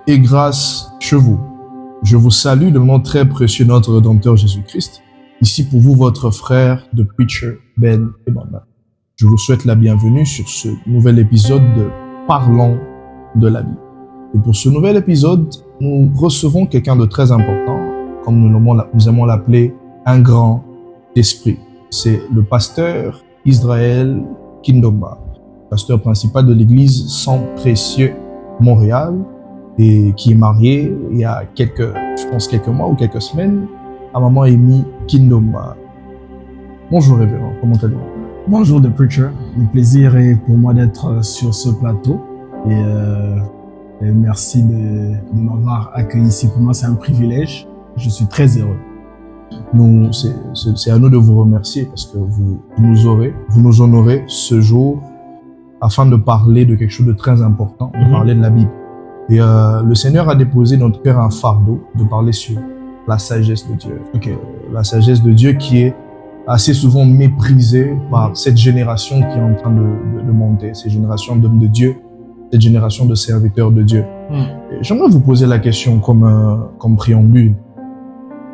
et grâce chez vous. Je vous salue de nom très précieux de notre Rédempteur Jésus-Christ. Ici pour vous, votre frère de Preacher, Ben Ebana. Je vous souhaite la bienvenue sur ce nouvel épisode de Parlons de la Bible. Et pour ce nouvel épisode, nous recevons quelqu'un de très important, comme nous aimons l'appeler, un grand esprit. C'est le pasteur Israël Kindomba, pasteur principal de l'église Sang Précieux Montréal, et qui est marié il y a quelques mois ou quelques semaines à maman Amy Kindomba. Bonjour révérend, comment allez-vous? Bonjour The Preacher, le plaisir est pour moi d'être sur ce plateau et merci de m'avoir accueilli ici. Pour moi c'est un privilège, je suis très heureux. C'est à nous de vous remercier parce que vous nous honorez ce jour afin de parler de quelque chose de très important, de parler de la Bible. Et le Seigneur a déposé notre cœur un fardeau de parler sur la sagesse de Dieu. La sagesse de Dieu qui est assez souvent méprisée par cette génération qui est en train de monter, cette génération d'hommes de Dieu, cette génération de serviteurs de Dieu. J'aimerais vous poser la question comme préambule.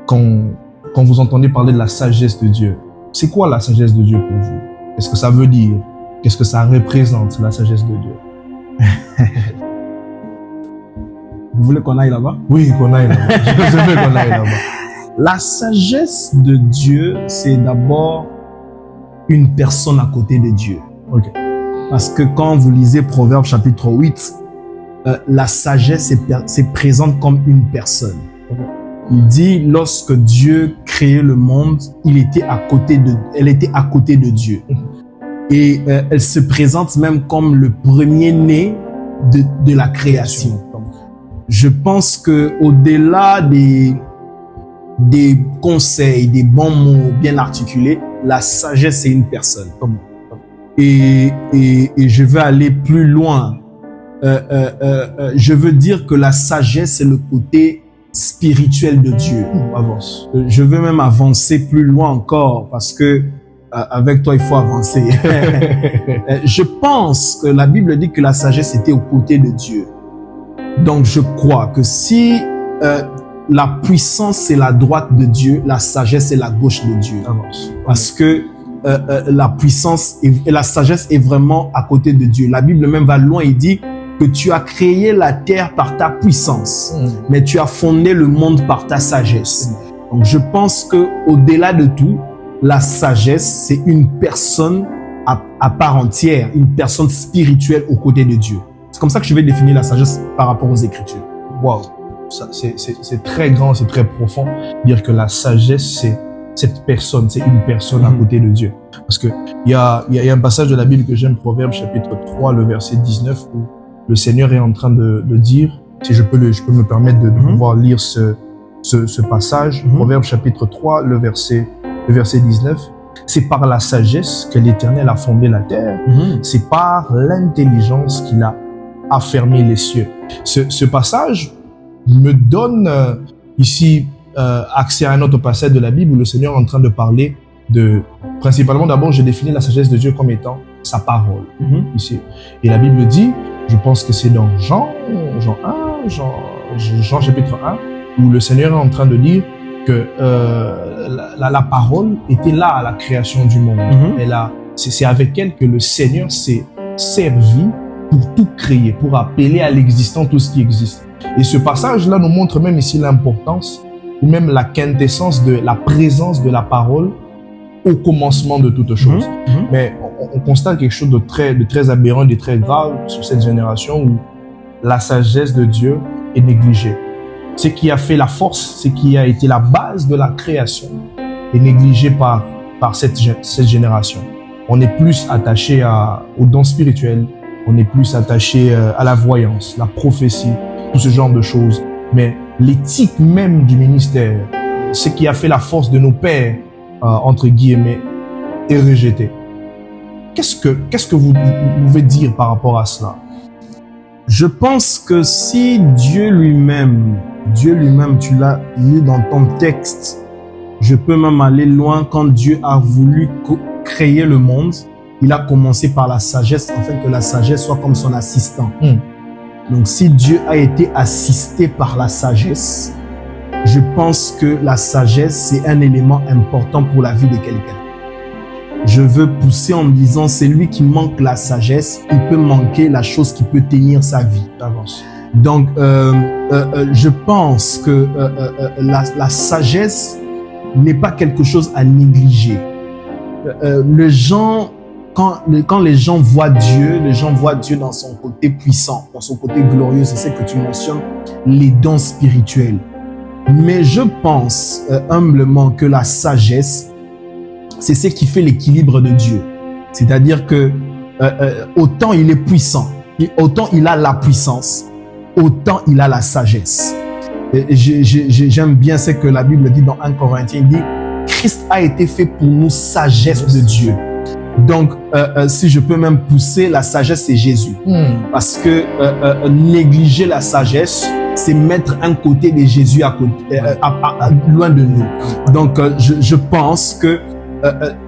Quand vous entendez parler de la sagesse de Dieu, c'est quoi la sagesse de Dieu pour vous? Qu'est-ce que ça veut dire? Qu'est-ce que ça représente, la sagesse de Dieu? Vous voulez qu'on aille là-bas? Oui, qu'on aille là-bas. Je veux qu'on aille là-bas. La sagesse de Dieu, c'est d'abord une personne à côté de Dieu. Parce que quand vous lisez Proverbes chapitre 8, la sagesse est présente comme une personne. Il dit, lorsque Dieu créait le monde, elle était à côté de Dieu. Et elle se présente même comme le premier-né de la création. Je pense que au-delà des conseils, des bons mots bien articulés, la sagesse c'est une personne. Et je veux aller plus loin. Je veux dire que la sagesse c'est le côté spirituel de Dieu. Avance. Je veux même avancer plus loin encore parce que avec toi il faut avancer. Je pense que la Bible dit que la sagesse était aux côtés de Dieu. Donc je crois que si la puissance c'est la droite de Dieu, la sagesse c'est la gauche de Dieu. Parce que la puissance et la sagesse est vraiment à côté de Dieu. La Bible même va loin et dit que tu as créé la terre par ta puissance, mais tu as fondé le monde par ta sagesse. Donc je pense que au-delà de tout, la sagesse c'est une personne à part entière, une personne spirituelle aux côtés de Dieu. C'est comme ça que je vais définir la sagesse par rapport aux Écritures. Wow, c'est très grand, c'est très profond. Dire que la sagesse, c'est cette personne, c'est une personne à côté de Dieu. Parce que il y a un passage de la Bible que j'aime, Proverbes chapitre 3, le verset 19, où le Seigneur est en train de dire, si je peux me permettre de pouvoir lire ce passage, Proverbes chapitre 3, le verset 19. C'est par la sagesse que l'Éternel a fondé la terre. C'est par l'intelligence qu'il a affermi les cieux. Ce passage me donne ici accès à un autre passage de la Bible où le Seigneur est en train de parler principalement d'abord, j'ai défini la sagesse de Dieu comme étant sa parole. Ici. Et la Bible dit, je pense que c'est dans Jean chapitre 1, où le Seigneur est en train de dire que la parole était là à la création du monde. C'est avec elle que le Seigneur s'est servi pour tout créer, pour appeler à l'existence tout ce qui existe. Et ce passage-là nous montre même ici l'importance ou même la quintessence de la présence de la parole au commencement de toute chose. Mais on constate quelque chose de très aberrant, de très grave sur cette génération où la sagesse de Dieu est négligée. Ce qui a fait la force, ce qui a été la base de la création est négligé par cette génération. On est plus attaché aux dons spirituels, on est plus attaché à la voyance, la prophétie, tout ce genre de choses. Mais l'éthique même du ministère, ce qui a fait la force de nos pères, entre guillemets, est rejeté. Qu'est-ce que vous pouvez dire par rapport à cela? Je pense que si Dieu lui-même, tu l'as lu dans ton texte, je peux même aller loin. Quand Dieu a voulu créer le monde, il a commencé par la sagesse, afin que la sagesse soit comme son assistant. Donc, si Dieu a été assisté par la sagesse, je pense que la sagesse, c'est un élément important pour la vie de quelqu'un. Je veux pousser en me disant, c'est lui qui manque la sagesse, il peut manquer la chose qui peut tenir sa vie. Donc, je pense que la sagesse n'est pas quelque chose à négliger. Les gens, quand les gens voient Dieu dans son côté puissant, dans son côté glorieux, c'est ce que tu mentionnes, les dons spirituels. Mais je pense humblement que la sagesse, c'est ce qui fait l'équilibre de Dieu. C'est-à-dire que autant il est puissant, autant il a la puissance, autant il a la sagesse. J'aime bien ce que la Bible dit dans 1 Corinthiens, il dit « Christ a été fait pour nous sagesse de Dieu ». Donc, si je peux même pousser, la sagesse, c'est Jésus. Parce que négliger la sagesse, c'est mettre un côté de Jésus à côté, loin de nous. Donc, je pense que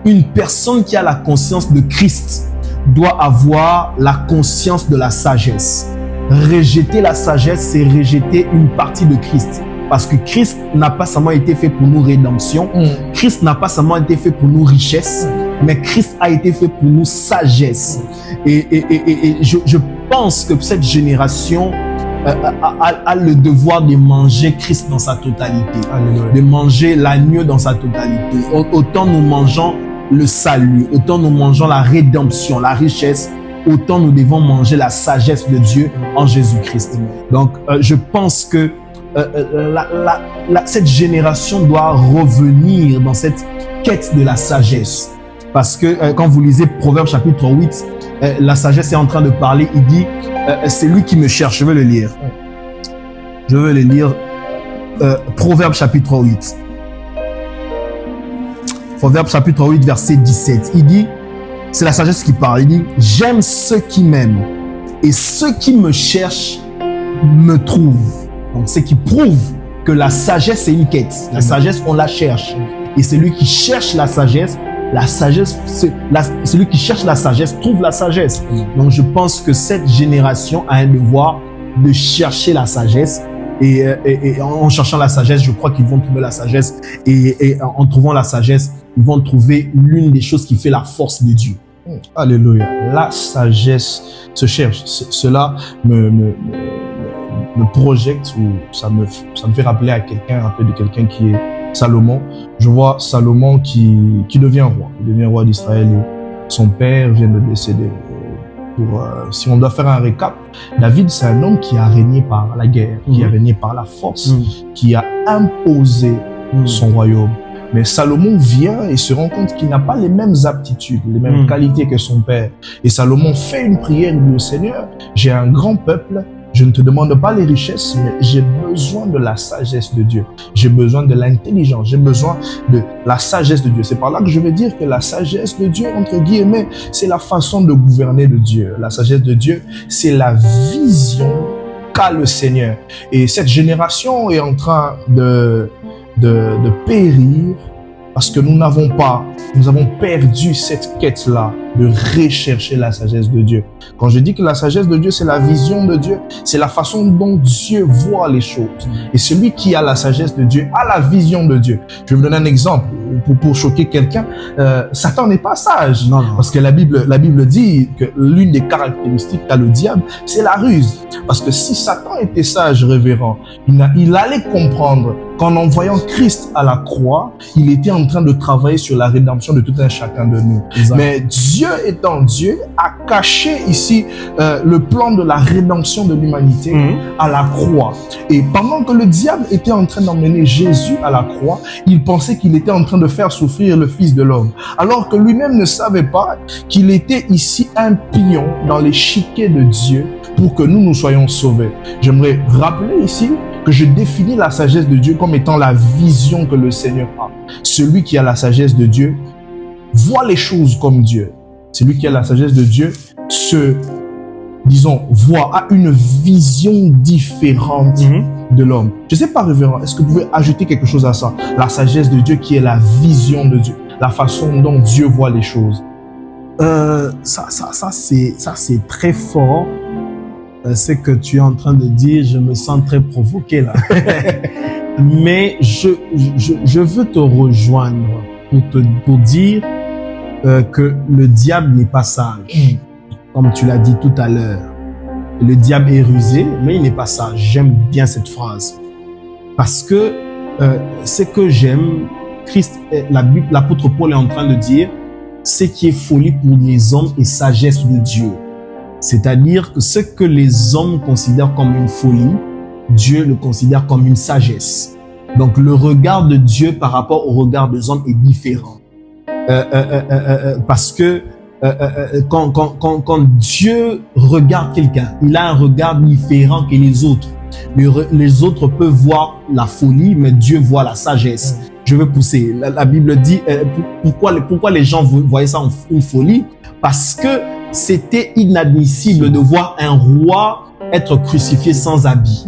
une personne qui a la conscience de Christ doit avoir la conscience de la sagesse. Rejeter la sagesse, c'est rejeter une partie de Christ. Parce que Christ n'a pas seulement été fait pour nous rédemption, Christ n'a pas seulement été fait pour nous richesse, mais Christ a été fait pour nous sagesse. Et je pense que cette génération a le devoir de manger Christ dans sa totalité, de manger l'agneau dans sa totalité. Autant nous mangeons le salut, autant nous mangeons la rédemption, la richesse, autant nous devons manger la sagesse de Dieu en Jésus-Christ. Donc, je pense que cette génération doit revenir dans cette quête de la sagesse. Parce que quand vous lisez Proverbes chapitre 8, la sagesse est en train de parler, il dit c'est lui qui me cherche. Je veux le lire. Je veux le lire. Proverbes chapitre 8. Proverbes chapitre 8, verset 17. Il dit, c'est la sagesse qui parle. Il dit, j'aime ceux qui m'aiment et ceux qui me cherchent me trouvent. Donc, c'est qui prouve que la sagesse, c'est une quête. La sagesse, on la cherche. Et celui qui cherche la sagesse, celui qui cherche la sagesse trouve la sagesse. Donc, je pense que cette génération a un devoir de chercher la sagesse. Et en cherchant la sagesse, je crois qu'ils vont trouver la sagesse. Et en trouvant la sagesse, ils vont trouver l'une des choses qui fait la force de Dieu. Alléluia. La sagesse se cherche. Cela me projette, ou ça me fait rappeler à quelqu'un, un peu de quelqu'un qui est Salomon. Je vois Salomon qui devient roi. Il devient roi d'Israël et son père vient de décéder. Si on doit faire un récap, David, c'est un homme qui a régné par la guerre, qui a régné par la force, qui a imposé son royaume. Mais Salomon vient et se rend compte qu'il n'a pas les mêmes aptitudes, les mêmes qualités que son père. Et Salomon fait une prière, il dit au Seigneur, j'ai un grand peuple, je ne te demande pas les richesses, mais j'ai besoin de la sagesse de Dieu. J'ai besoin de l'intelligence, j'ai besoin de la sagesse de Dieu. C'est par là que je veux dire que la sagesse de Dieu, entre guillemets, c'est la façon de gouverner de Dieu. La sagesse de Dieu, c'est la vision qu'a le Seigneur. Et cette génération est en train de périr parce que nous avons perdu cette quête-là de rechercher la sagesse de Dieu. Quand je dis que la sagesse de Dieu, c'est la vision de Dieu, c'est la façon dont Dieu voit les choses. Et celui qui a la sagesse de Dieu a la vision de Dieu. Je vais vous donner un exemple pour choquer quelqu'un. Satan n'est pas sage. Non. Parce que la Bible dit que l'une des caractéristiques qu'a le diable, c'est la ruse. Parce que si Satan était sage, révérend, il allait comprendre qu'en envoyant Christ à la croix, il était en train de travailler sur la rédemption de tout un chacun de nous. Exact. Mais Dieu étant Dieu, a caché ici le plan de la rédemption de l'humanité à la croix. Et pendant que le diable était en train d'emmener Jésus à la croix, il pensait qu'il était en train de faire souffrir le Fils de l'homme. Alors que lui-même ne savait pas qu'il était ici un pion dans l'échiquier de Dieu pour que nous soyons sauvés. J'aimerais rappeler ici que je définis la sagesse de Dieu comme étant la vision que le Seigneur a. Celui qui a la sagesse de Dieu voit les choses comme Dieu. Celui qui a la sagesse de Dieu a une vision différente de l'homme. Je ne sais pas, révérend, est-ce que vous pouvez ajouter quelque chose à ça? La sagesse de Dieu qui est la vision de Dieu, la façon dont Dieu voit les choses. Ça c'est très fort. ce que tu es en train de dire, je me sens très provoqué là. Mais je veux te rejoindre pour dire que le diable n'est pas sage. Comme tu l'as dit tout à l'heure. Le diable est rusé, mais il n'est pas sage. J'aime bien cette phrase. Parce que ce que j'aime, l'apôtre Paul est en train de dire, ce qui est folie pour les hommes est sagesse de Dieu. C'est-à-dire que ce que les hommes considèrent comme une folie, Dieu le considère comme une sagesse. Donc le regard de Dieu par rapport au regard des hommes est différent. Parce que quand Dieu regarde quelqu'un, il a un regard différent que les autres. Les autres peuvent voir la folie, mais Dieu voit la sagesse. Je veux pousser. La Bible dit pourquoi les gens voyaient ça en une folie? Parce que c'était inadmissible de voir un roi être crucifié sans habit.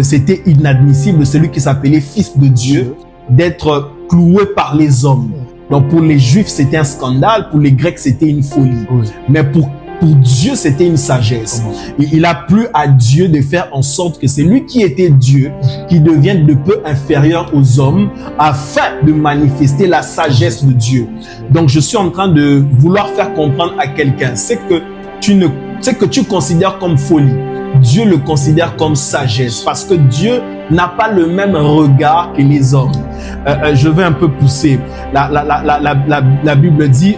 C'était inadmissible, celui qui s'appelait fils de Dieu, d'être cloué par les hommes. Donc pour les Juifs, c'était un scandale, pour les Grecs, c'était une folie. Mais pour Dieu, c'était une sagesse. Et il a plu à Dieu de faire en sorte que c'est lui qui était Dieu, qui devienne de peu inférieur aux hommes, afin de manifester la sagesse de Dieu. Donc je suis en train de vouloir faire comprendre à quelqu'un, c'est que tu considères comme folie, Dieu le considère comme sagesse, parce que Dieu n'a pas le même regard que les hommes. Je vais un peu pousser. La Bible dit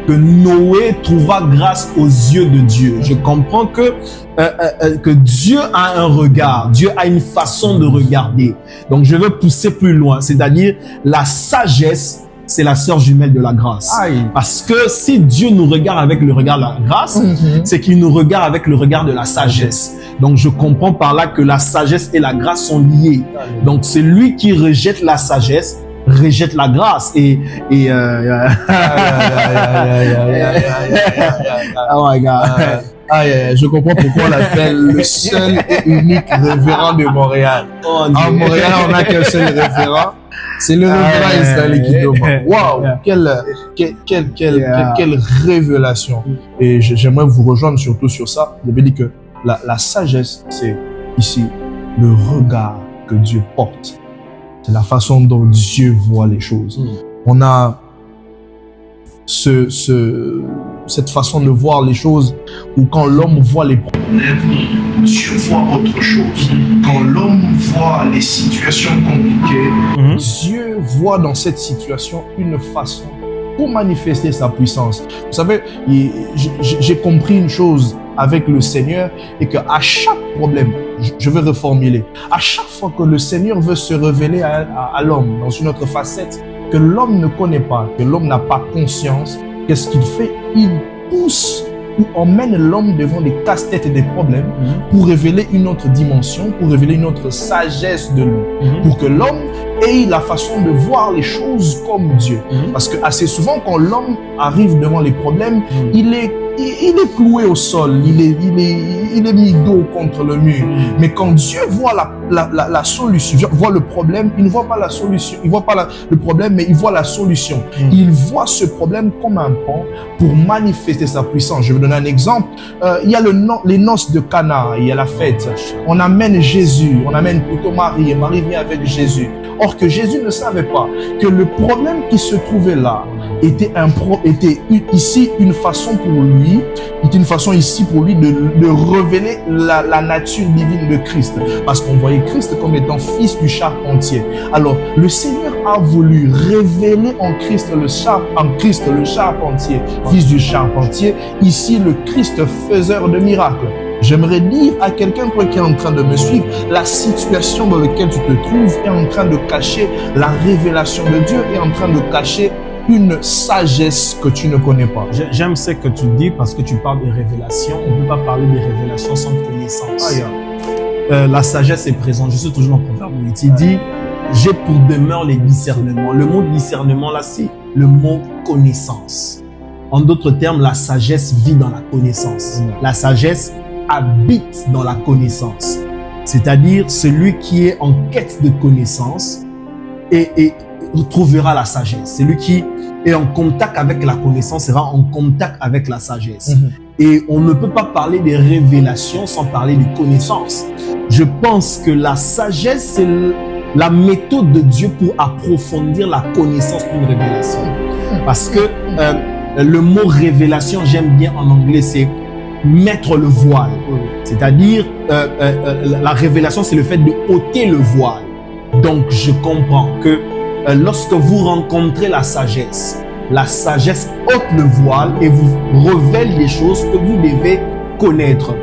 que Noé trouva grâce aux yeux de Dieu. Je comprends que Dieu a un regard, Dieu a une façon de regarder. Donc je veux pousser plus loin, c'est-à-dire la sagesse, c'est la sœur jumelle de la grâce. Aïe. Parce que si Dieu nous regarde avec le regard de la grâce, c'est qu'il nous regarde avec le regard de la sagesse. Donc je comprends par là que la sagesse et la grâce sont liées. Donc celui qui rejette la sagesse rejette la grâce oh my God. Je comprends pourquoi on l'appelle le seul et unique révérend de Montréal. À Montréal, on n'a qu'un seul révérend. C'est le révérend Israël Guidoma. Waouh, quelle révélation. Et j'aimerais vous rejoindre surtout sur ça. Je veux dire que la sagesse, c'est ici le regard que Dieu porte. C'est la façon dont Dieu voit les choses. On a cette façon de voir les choses où quand l'homme voit les problèmes, Dieu voit autre chose. Quand l'homme voit les situations compliquées, Dieu voit dans cette situation une façon pour manifester sa puissance. Vous savez, j'ai compris une chose avec le Seigneur et qu'à chaque problème, je vais reformuler, à chaque fois que le Seigneur veut se révéler à l'homme dans une autre facette que l'homme ne connaît pas, que l'homme n'a pas conscience, qu'est-ce qu'il fait? Il pousse ou emmène l'homme devant des casse-têtes et des problèmes pour révéler une autre dimension, pour révéler une autre sagesse de lui, pour que l'homme ait la façon de voir les choses comme Dieu. Parce que assez souvent, quand l'homme arrive devant les problèmes, il est cloué au sol, il est mis dos contre le mur. Mais quand Dieu voit la solution, voit le problème, il ne voit pas la solution, il voit pas le problème, mais il voit la solution. Il voit ce problème comme un pont pour manifester sa puissance. Je vais donner un exemple. Il y a les noces de Cana, il y a la fête. On amène Jésus, on amène plutôt Marie, et Marie vient avec Jésus. Or que Jésus ne savait pas que le problème qui se trouvait là était ici une façon pour lui, était une façon ici pour lui de révéler la nature divine de Christ. Parce qu'on voyait Christ comme étant fils du charpentier. Alors, le Seigneur a voulu révéler en Christ le charpentier, fils du charpentier, ici le Christ faiseur de miracles. J'aimerais dire à quelqu'un, toi qui est en train de me suivre, la situation dans laquelle tu te trouves est en train de cacher la révélation de Dieu, est en train de cacher une sagesse que tu ne connais pas. J'aime ce que tu dis parce que tu parles de révélation. On ne peut pas parler de révélation sans connaissance. La sagesse est présente. Je suis toujours dans Proverbe 8. Il dit, j'ai pour demeure les discernements. Le mot discernement, là, c'est le mot connaissance. En d'autres termes, la sagesse vit dans la connaissance. La sagesse habite dans la connaissance. C'est-à-dire celui qui est en quête de connaissance et trouvera la sagesse. Celui qui est en contact avec la connaissance sera en contact avec la sagesse. Et on ne peut pas parler des révélations sans parler des connaissances. Je pense que la sagesse, c'est la méthode de Dieu pour approfondir la connaissance d'une révélation. Parce que le mot révélation, j'aime bien en anglais, c'est mettre le voile. C'est-à-dire, la révélation, c'est le fait de ôter le voile. Donc, je comprends que lorsque vous rencontrez la sagesse ôte le voile et vous révèle des choses que vous devez connaître.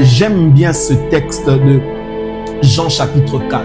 J'aime bien ce texte de Jean chapitre 4.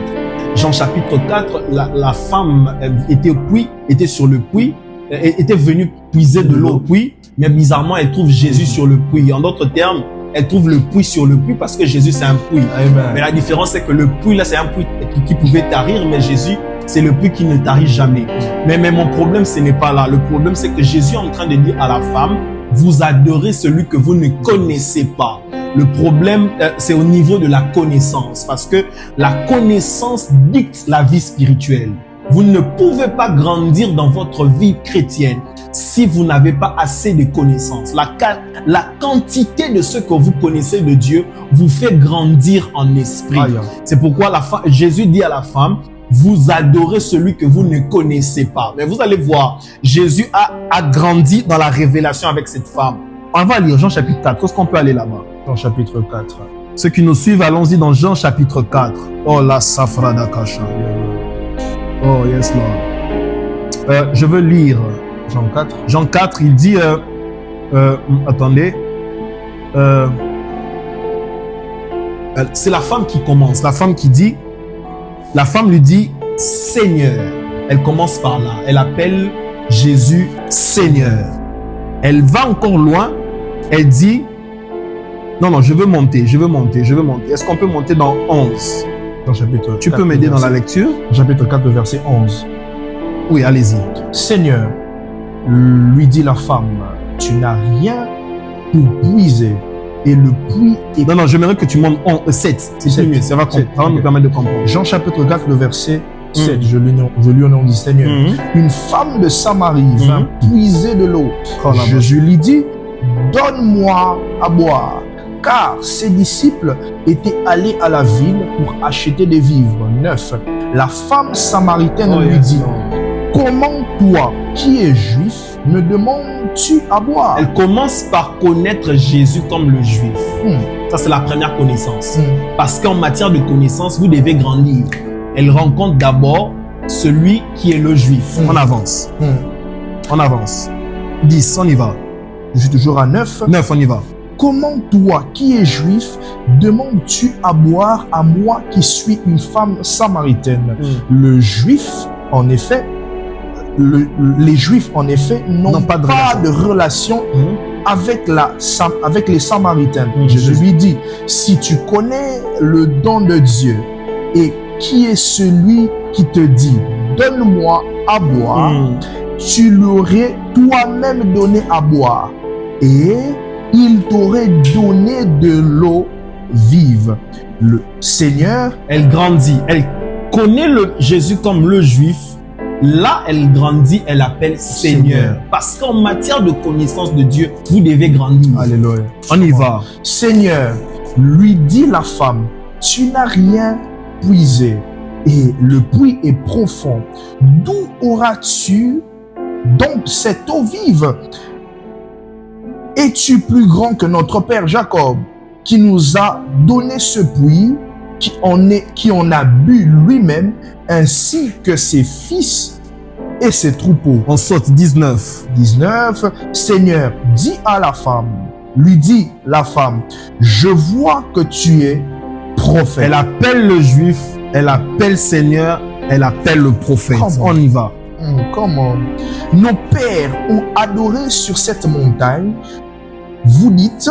Jean chapitre 4, la femme était sur le puits, était venue puiser de l'eau au puits, mais bizarrement, elle trouve Jésus sur le puits. En d'autres termes, elle trouve le puits sur le puits parce que Jésus, c'est un puits. Amen. Mais la différence, c'est que le puits, là, c'est un puits qui pouvait tarir, mais Jésus, c'est le puits qui ne tarit jamais. Mais mon problème, ce n'est pas là. Le problème, c'est que Jésus est en train de dire à la femme, vous adorez celui que vous ne connaissez pas. Le problème, c'est au niveau de la connaissance, parce que la connaissance dicte la vie spirituelle. Vous ne pouvez pas grandir dans votre vie chrétienne si vous n'avez pas assez de connaissances. La quantité de ce que vous connaissez de Dieu vous fait grandir en esprit. C'est pourquoi Jésus dit à la femme, vous adorez celui que vous ne connaissez pas. Mais vous allez voir, Jésus a grandi dans la révélation avec cette femme. On va lire Jean chapitre 4. Est-ce qu'on peut aller là-bas? Jean chapitre 4. Ceux qui nous suivent, allons-y dans Jean chapitre 4. Oh la safrada kasha. Oh yes Lord. Je veux lire Jean 4. Jean 4, il dit, attendez, c'est la femme qui commence. La femme lui dit, Seigneur. Elle commence par là. Elle appelle Jésus Seigneur. Elle va encore loin. Elle dit, non, je veux monter. Est-ce qu'on peut monter dans 11? Tu peux m'aider dans la lecture? Chapitre 4, verset 11. Oui, allez-y. Seigneur, lui dit la femme, tu n'as rien pour puiser et le puits est... Non, j'aimerais que tu montes 7. C'est mieux, ça va nous permettre de comprendre. Jean chapitre 4, le verset 7, je lis au nom du Seigneur. Une femme de Samarie vint puiser de l'eau. Jésus lui dit, donne-moi à boire. Car ses disciples étaient allés à la ville pour acheter des vivres. 9. La femme samaritaine lui dit, comment toi, qui es juif, me demandes-tu à boire? Elle commence par connaître Jésus comme le juif. Ça, c'est la première connaissance. Parce qu'en matière de connaissance, vous devez grandir. Elle rencontre d'abord celui qui est le juif. On avance. On avance. 10, on y va. Je suis toujours à 9. 9, on y va. Comment toi, qui es juif, demandes-tu à boire à moi qui suis une femme samaritaine? Le juif, en effet, les juifs, en effet, n'ont pas de relation avec les samaritains. Jésus lui dit, si tu connais le don de Dieu et qui est celui qui te dit, donne-moi à boire, tu l'aurais toi-même donné à boire. Et il t'aurait donné de l'eau vive. Le Seigneur, elle grandit. Elle connaît Jésus comme le juif. Là, elle grandit, elle appelle Seigneur. Parce qu'en matière de connaissance de Dieu, vous devez grandir. Alléluia. On y va. Seigneur, lui dit la femme, tu n'as rien puisé et le puits est profond. D'où auras-tu donc cette eau vive? Es-tu plus grand que notre père Jacob, qui nous a donné ce puits, qui en a bu lui-même, ainsi que ses fils et ses troupeaux? On saute 19. 19. Seigneur, dis à la femme, lui dit la femme, je vois que tu es prophète. Elle appelle le juif, elle appelle Seigneur, elle appelle le prophète. On y va. Comment? Nos pères ont adoré sur cette montagne. Vous dites,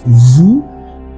vous,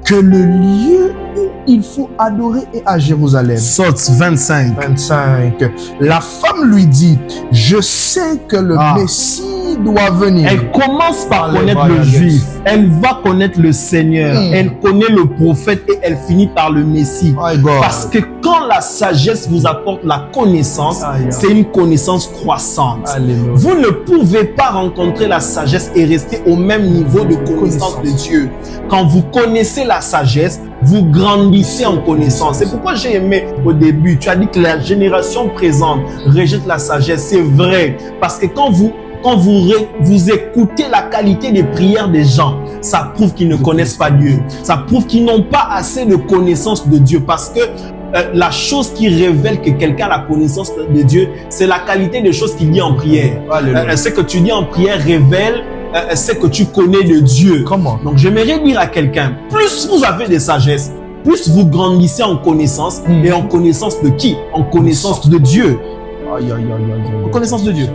que le lieu où il faut adorer est à Jérusalem. Saute 25. 25. La femme lui dit, je sais que le Messie qui doit venir. Elle commence par Dans les connaître le voyages. juif. Elle va connaître le Seigneur. Elle connaît le prophète et elle finit par le Messie. My God. Parce que quand la sagesse vous apporte la connaissance, Aïe. c'est une connaissance croissante. Alléluia. Vous ne pouvez pas rencontrer la sagesse et rester au même niveau de connaissance de Dieu. Quand vous connaissez la sagesse, vous grandissez en connaissance. C'est pourquoi j'ai aimé au début, tu as dit que la génération présente rejette la sagesse. C'est vrai. Parce que quand vous écoutez la qualité des prières des gens, ça prouve qu'ils ne connaissent pas Dieu. Ça prouve qu'ils n'ont pas assez de connaissance de Dieu. Parce que la chose qui révèle que quelqu'un a la connaissance de Dieu, c'est la qualité des choses qu'il dit en prière. Ce que tu dis en prière révèle ce que tu connais de Dieu. Comment? Donc j'aimerais dire à quelqu'un, plus vous avez de sagesse, plus vous grandissez en connaissance. Et en connaissance de qui? En connaissance de Dieu. Aïe, aïe, aïe, aïe, aïe. En connaissance de Dieu.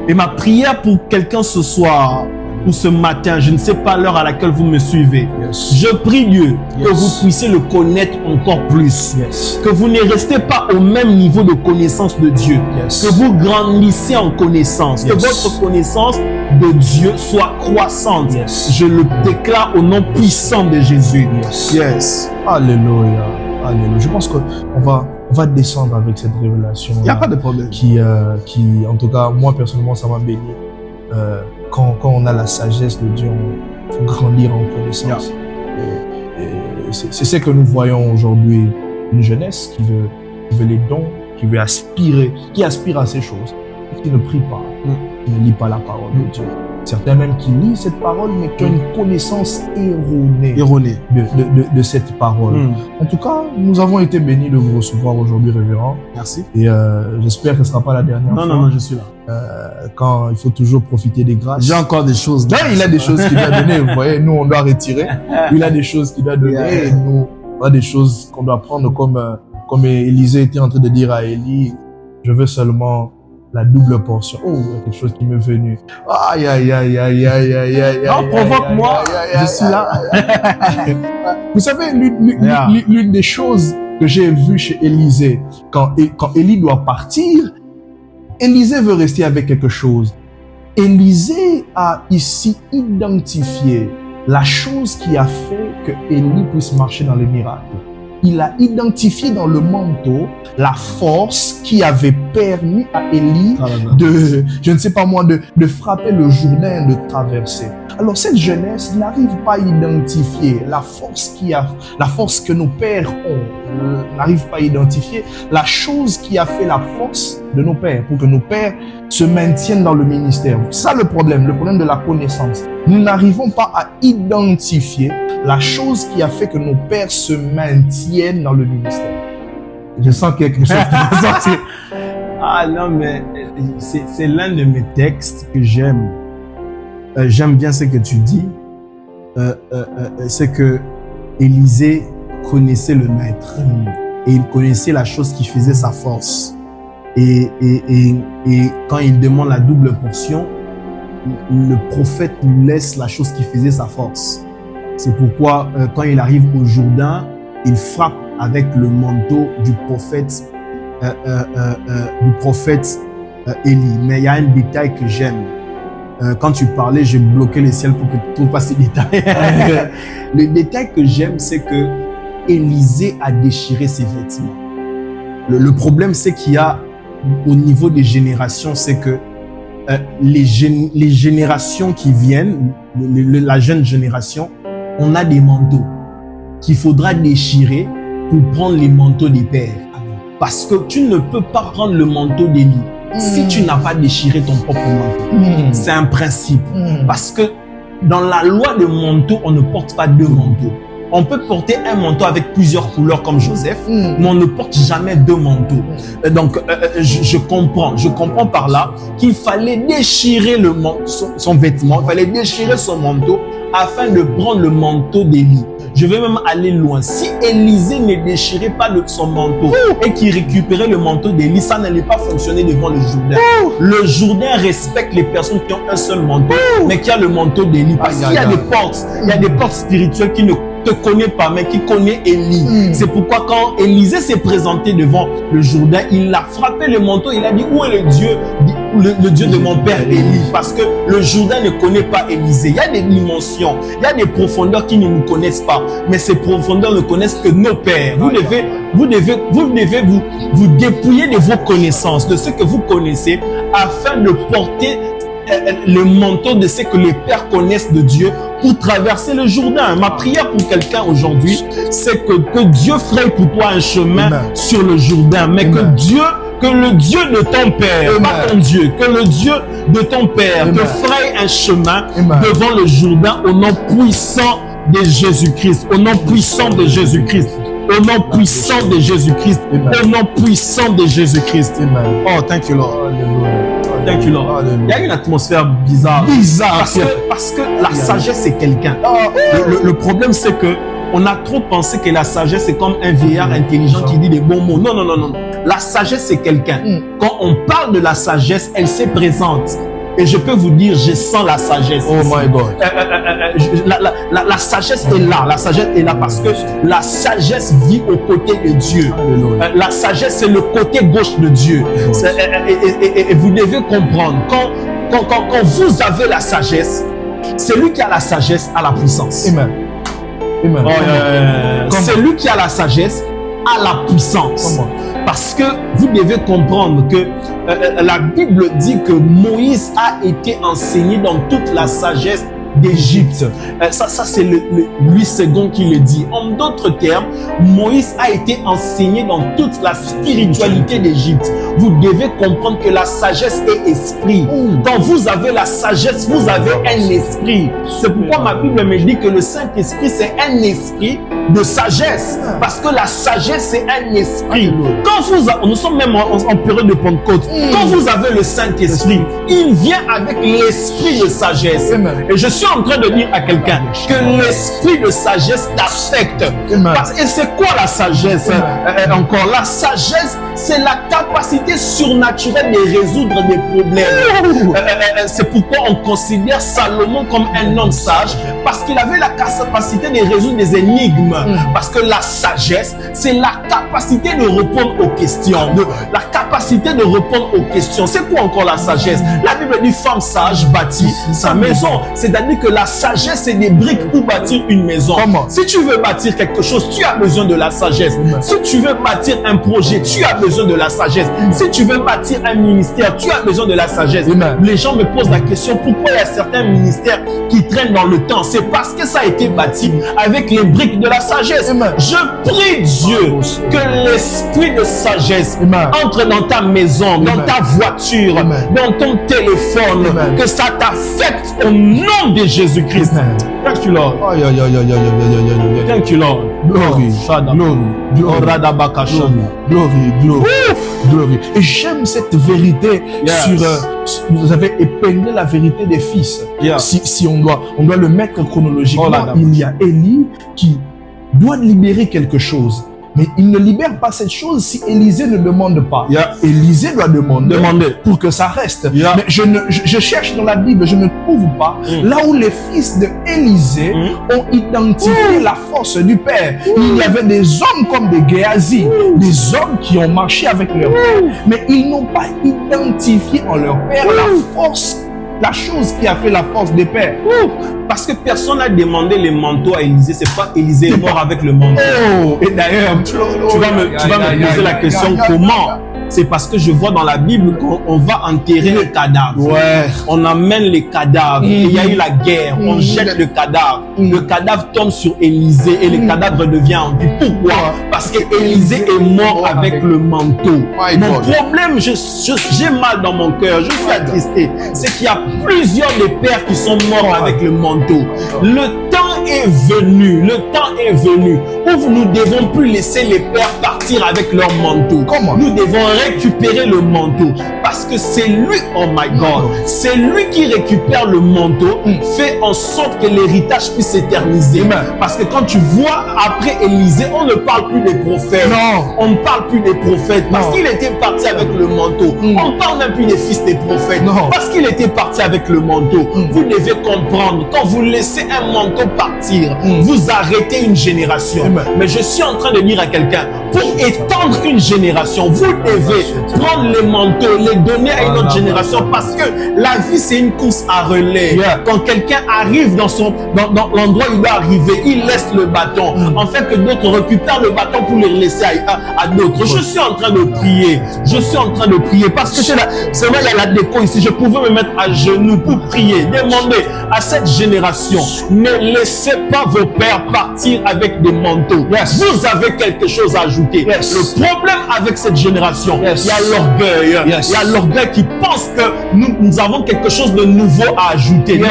Et ma prière pour quelqu'un ce soir ou ce matin, je ne sais pas l'heure à laquelle vous me suivez. Yes. Je prie Dieu que Yes. vous puissiez le connaître encore plus. Yes. Que vous ne restez pas au même niveau de connaissance de Dieu. Yes. Que vous grandissez en connaissance. Que Yes. votre connaissance de Dieu soit croissante. Yes. Je le déclare au nom puissant de Jésus. Yes. Yes. Alléluia. Alléluia. Je pense qu'on va descendre avec cette révélation. Il n'y a pas de problème. Qui, en tout cas, moi personnellement, ça m'a béni. Quand on a la sagesse de Dieu, on faut grandir en connaissance. Et c'est ce que nous voyons aujourd'hui, une jeunesse qui veut les dons, qui veut aspirer, qui aspire à ces choses, et qui ne prie pas, qui ne lit pas la parole de Dieu. Certains même qui lisent cette parole, mais qui ont une connaissance erronée de cette parole. En tout cas, nous avons été bénis de vous recevoir aujourd'hui, révérend. Merci. Et j'espère que ce ne sera pas la dernière fois. Non, je suis là. Quand il faut toujours profiter des grâces. J'ai encore des choses. Non, il a des choses qu'il doit donner. Vous voyez, nous, on doit retirer. Il a des choses qu'il doit donner. Et nous, on a des choses qu'on doit prendre comme Élisée était en train de dire à Élie, je veux seulement la double portion. Oh, il y a quelque chose qui m'est venu. Aïe, aïe, aïe, aïe, aïe, aïe, aïe. Non, provoque-moi. Je suis là. Vous savez, l'une des choses que j'ai vues chez Élisée, quand Élie doit partir, Élisée veut rester avec quelque chose. Élisée a ici identifié la chose qui a fait que Élie puisse marcher dans les miracles. Il a identifié dans le manteau la force qui avait permis à Élie de, je ne sais pas moi, de frapper le Jourdain, de traverser. Alors cette jeunesse n'arrive pas à identifier la force que nos pères ont, n'arrive pas à identifier la chose qui a fait la force de nos pères, pour que nos pères se maintiennent dans le ministère. C'est ça le problème de la connaissance. Nous n'arrivons pas à identifier la chose qui a fait que nos pères se maintiennent dans le ministère. Je sens qu'il y a quelque chose qui va sortir. Ah non, mais c'est l'un de mes textes que j'aime. J'aime bien ce que tu dis. C'est que Élisée connaissait le maître. Et il connaissait la chose qui faisait sa force. Et quand il demande la double portion, le prophète lui laisse la chose qui faisait sa force. C'est pourquoi quand il arrive au Jourdain, il frappe avec le manteau du prophète Élie. Mais il y a un détail que j'aime. Quand tu parlais, j'ai bloqué le ciel pour que tu ne trouves pas ces détails. Le détail que j'aime, c'est que Élisée a déchiré ses vêtements. Le problème, c'est qu'il y a au niveau des générations, c'est que les générations qui viennent, la jeune génération, on a des manteaux qu'il faudra déchirer pour prendre les manteaux des pères. Parce que tu ne peux pas prendre le manteau d'Élie si tu n'as pas déchiré ton propre manteau. C'est un principe. Parce que dans la loi de manteau, on ne porte pas deux manteaux. On peut porter un manteau avec plusieurs couleurs comme Joseph, mais on ne porte jamais deux manteaux. Donc, je comprends par là qu'il fallait déchirer son vêtement, il fallait déchirer son manteau afin de prendre le manteau d'Élie. Je vais même aller loin. Si Élisée ne déchirait pas son manteau et qu'il récupérait le manteau d'Élie, ça n'allait pas fonctionner devant le Jourdain. Le Jourdain respecte les personnes qui ont un seul manteau, mais qui a le manteau d'Élie. Parce qu'il y a des portes, il y a des portes spirituelles qui ne te connaissent pas, mais qui connaissent Élie. C'est pourquoi quand Élisée s'est présenté devant le Jourdain, il a frappé le manteau, il a dit, où est le Dieu le Dieu de mon père Élie, parce que le Jourdain ne connaît pas Élisée. Il y a des dimensions, il y a des profondeurs qui ne nous connaissent pas, mais ces profondeurs ne connaissent que nos pères. Vous devez vous dépouiller de vos connaissances, de ce que vous connaissez, afin de porter le manteau de ce que les pères connaissent de Dieu pour traverser le Jourdain. Ma prière pour quelqu'un aujourd'hui, c'est que Dieu fraye pour toi un chemin sur le Jourdain, mais que le Dieu de ton père, pas ton Dieu, que le Dieu de ton père te fraye un chemin devant le Jourdain au nom puissant de Jésus-Christ, au nom puissant de Jésus-Christ, au nom puissant de Jésus-Christ, au nom puissant de Jésus-Christ. Oh, thank you, Lord. Thank you, Lord. Il y a une atmosphère bizarre. Parce que la sagesse, c'est quelqu'un. Le problème, c'est que on a trop pensé que la sagesse, c'est comme un vieillard intelligent qui dit des bons mots. Non, non, non, non. La sagesse, c'est quelqu'un. Quand on parle de la sagesse, elle se présente. Et je peux vous dire, je sens la sagesse. Oh my God. La sagesse est là. La sagesse est là parce que la sagesse vit aux côtés de Dieu. La sagesse, c'est le côté gauche de Dieu. Et vous devez comprendre, quand vous avez la sagesse, celui qui a la sagesse a la puissance. Amen. Amen. Celui qui a la sagesse a la puissance. Parce que vous devez comprendre que la Bible dit que Moïse a été enseigné dans toute la sagesse d'Égypte. Ça c'est Louis II qui le dit. En d'autres termes, Moïse a été enseigné dans toute la spiritualité d'Égypte. Vous devez comprendre que la sagesse est esprit. Quand vous avez la sagesse, vous avez un esprit. C'est pourquoi ma Bible me dit que le Saint-Esprit, c'est un esprit de sagesse. Parce que la sagesse, c'est un esprit. Quand nous sommes même en période de Pentecôte. Quand vous avez le Saint-Esprit, il vient avec l'esprit de sagesse. Et je suis en train de dire à quelqu'un que l'esprit de sagesse t'affecte. Et c'est quoi la sagesse? Encore, la sagesse, c'est la capacité surnaturelle de résoudre des problèmes. C'est pourquoi on considère Salomon comme un homme sage, parce qu'il avait la capacité de résoudre des énigmes. Parce que la sagesse, c'est la capacité de répondre aux questions. La capacité de répondre aux questions. C'est quoi encore la sagesse? La Bible dit femme sage bâtit sa maison. C'est-à-dire que la sagesse, c'est des briques pour bâtir une maison. Si tu veux bâtir quelque chose, tu as besoin de la sagesse. Si tu veux bâtir un projet, tu as besoin de la sagesse. Si tu veux bâtir un ministère, tu as besoin de la sagesse. Les gens me posent la question, pourquoi il y a certains ministères qui traînent dans le temps? C'est parce que ça a été bâti avec les briques de la sagesse. Je prie Dieu que l'esprit de sagesse entre dans ta maison, dans ta voiture, dans ton téléphone, que ça t'affecte au nom de Jésus-Christ. Thank you, Lord. Thank you, Lord. Glory, glory. Et j'aime cette vérité vous avez épinglé la vérité des fils. Si on doit le mettre chronologiquement, il y a Élie qui doit libérer quelque chose. Mais il ne libère pas cette chose si Élisée ne demande pas. Élisée doit demander pour que ça reste. Mais je cherche dans la Bible, je ne trouve pas là où les fils de Élisée ont identifié la force du Père. Il y avait des hommes comme des Géasi, des hommes qui ont marché avec leur Père, mais ils n'ont pas identifié en leur Père la force, la chose qui a fait la force des pères. Parce que personne n'a demandé les manteaux à Élisée. C'est pas Élisée est mort avec le manteau. Et d'ailleurs, tu vas me poser la question comment? C'est parce que je vois dans la Bible qu'on va enterrer le cadavre. On amène les cadavres. Et il y a eu la guerre. On jette le cadavre. Le cadavre tombe sur Élisée et le cadavre devient en vie. Pourquoi? Parce que Élisée est mort avec le manteau. Mon problème, j'ai mal dans mon cœur. Je suis attristé. C'est qu'il y a plusieurs des pères qui sont morts avec le manteau. Le temps est venu. Le temps est venu où nous ne devons plus laisser les pères partir avec leur manteau. Nous devons récupérer le manteau parce que c'est lui, oh my God, c'est lui qui récupère le manteau, fait en sorte que l'héritage puisse s'éterniser. Parce que quand tu vois après Élisée, on ne parle plus des prophètes. On ne parle plus des prophètes parce qu'il était parti avec le manteau. On ne parle même plus des fils des prophètes parce qu'il était parti avec le manteau. Vous devez comprendre, quand vous laissez un manteau partir, vous arrêtez une génération. Mais je suis en train de dire à quelqu'un, pour étendre une génération. Vous devez prendre les manteaux, les donner à une autre génération parce que la vie, c'est une course à relais. Quand quelqu'un arrive dans l'endroit où il doit arriver, il laisse le bâton. En fait, que d'autres récupèrent le bâton pour le laisser à d'autres. Je suis en train de prier. Je suis en train de prier parce que c'est vrai, il y a la déco ici. Je pouvais me mettre à genoux pour prier. Demandez à cette génération, ne laissez pas vos pères partir avec des manteaux. Vous avez quelque chose à ajouter. Le problème avec cette génération, il y a l'orgueil. Il y a l'orgueil qui pense que nous avons quelque chose de nouveau à ajouter.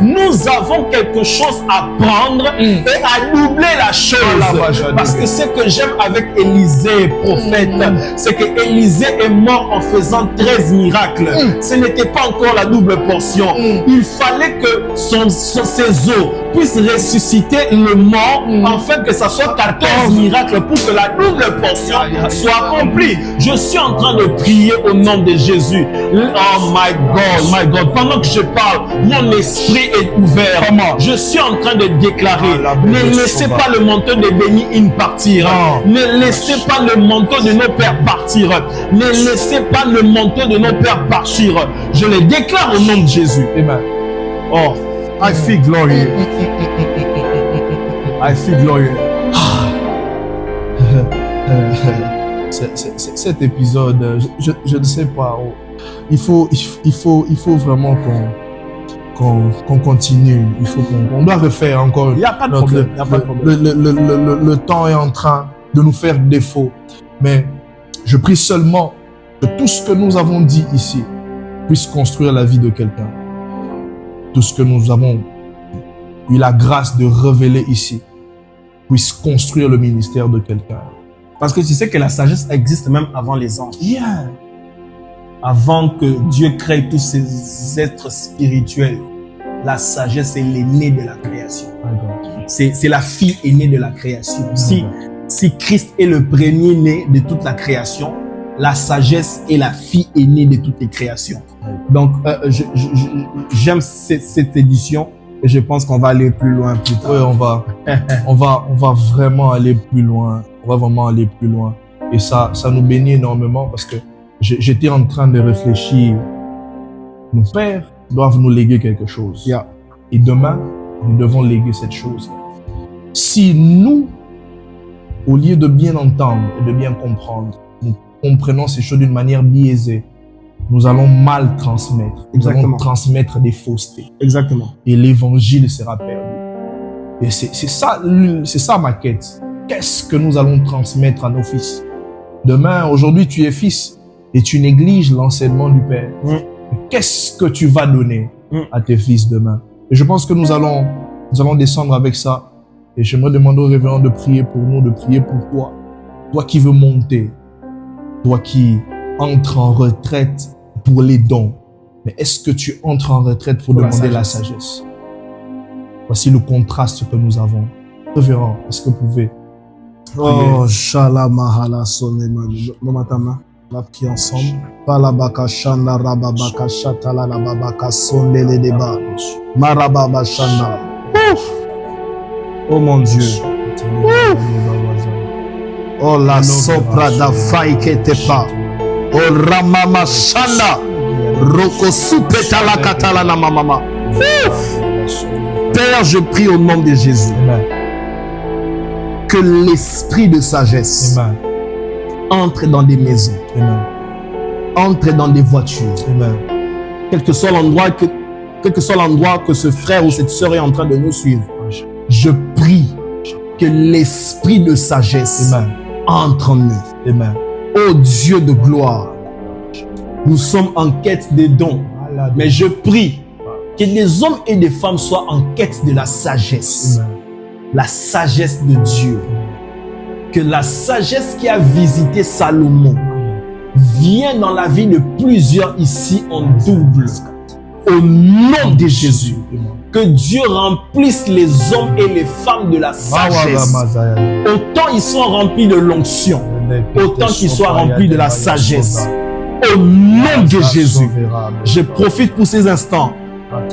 Nous avons quelque chose à prendre et à doubler la chose. Parce que ce que j'aime avec Élisée, prophète, c'est que Élisée est mort en faisant 13 miracles. Ce n'était pas encore la double portion. Il fallait que ses os puissent ressusciter le mort, afin que ça soit 14 miracles pour que la double portion soit accomplie. Je suis en train de prier au nom de Jésus. Oh my God. Pendant que je parle, mon esprit est ouvert. Je suis en train de déclarer, ne laissez pas le manteau de Béni-In partir. Ne laissez pas le manteau de nos pères partir. Ne laissez pas le manteau de nos pères partir. Je le déclare au nom de Jésus. Amen. Oh, I feel glory. I feel glory. Cet épisode, je ne sais pas. Il faut vraiment qu'on continue. Il faut qu'on doit refaire encore. Il n'y a pas de problème. Le temps est en train de nous faire défaut. Mais je prie seulement que tout ce que nous avons dit ici puisse construire la vie de quelqu'un. Tout ce que nous avons eu la grâce de révéler ici puisse construire le ministère de quelqu'un. Parce que tu sais que la sagesse existe même avant les anges. Avant que Dieu crée tous ces êtres spirituels, la sagesse est l'aînée de la création. C'est la fille aînée de la création. Si Christ est le premier-né de toute la création, la sagesse est la fille aînée de toutes les créations. Donc, j'aime cette édition et je pense qu'on va aller plus loin plus tard. Oui, on va vraiment aller plus loin. On va vraiment aller plus loin. Et ça nous bénit énormément parce que j'étais en train de réfléchir. Nos pères doivent nous léguer quelque chose. Et demain, nous devons léguer cette chose. Si nous, au lieu de bien entendre et de bien comprendre, nous comprenons ces choses d'une manière biaisée, nous allons mal transmettre. Nous allons transmettre des faussetés. Et l'évangile sera perdu. Et c'est ça ma quête. Qu'est-ce que nous allons transmettre à nos fils? Demain, aujourd'hui, tu es fils et tu négliges l'enseignement du Père. Qu'est-ce que tu vas donner à tes fils demain? Et je pense que nous allons descendre avec ça. Et j'aimerais demander au révérend de prier pour nous, de prier pour toi. Toi qui veux monter, toi qui entres en retraite pour les dons. Mais est-ce que tu entres en retraite pour demander la sagesse? Voici le contraste que nous avons. Révérend, est-ce que vous pouvez prier? Oh, Shalamahala Sonemani. Nomatama, on va prier ensemble. Palabaka Shanda Rababaka Shatala Rababaka Sondele Deba. Marababa Shanda. Oh mon Dieu. Oh la sopra da faike tepa. Oh Ramama Shanda. Roko Supeta la Katala na Mamama. Père, je prie au nom de Jésus. Que l'esprit de sagesse entre dans des maisons. Entre dans des voitures. Quel que soit l'endroit que ce frère ou cette sœur est en train de nous suivre. Je prie que l'esprit de sagesse entre en nous. Ô Dieu de gloire, nous sommes en quête des dons, mais je prie que des hommes et des femmes soient en quête de la sagesse. La sagesse de Dieu. Que la sagesse qui a visité Salomon vienne dans la vie de plusieurs ici en double. Au nom de Jésus. Que Dieu remplisse les hommes et les femmes de la sagesse. Autant ils sont remplis de l'onction, autant qu'ils soient remplis de la sagesse. Au nom de Jésus, je profite pour ces instants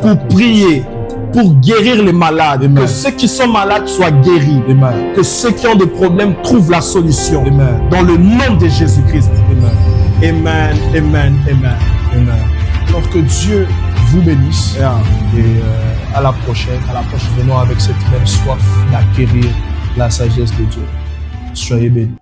pour prier pour guérir les malades. Amen. Que ceux qui sont malades soient guéris. Amen. Que ceux qui ont des problèmes trouvent la solution. Amen. Dans le nom de Jésus-Christ. Amen. Amen, amen, amen. Amen. Alors que Dieu vous bénisse. Yeah. Et à la prochaine. Venons avec cette même soif d'acquérir la sagesse de Dieu. Soyez bénis.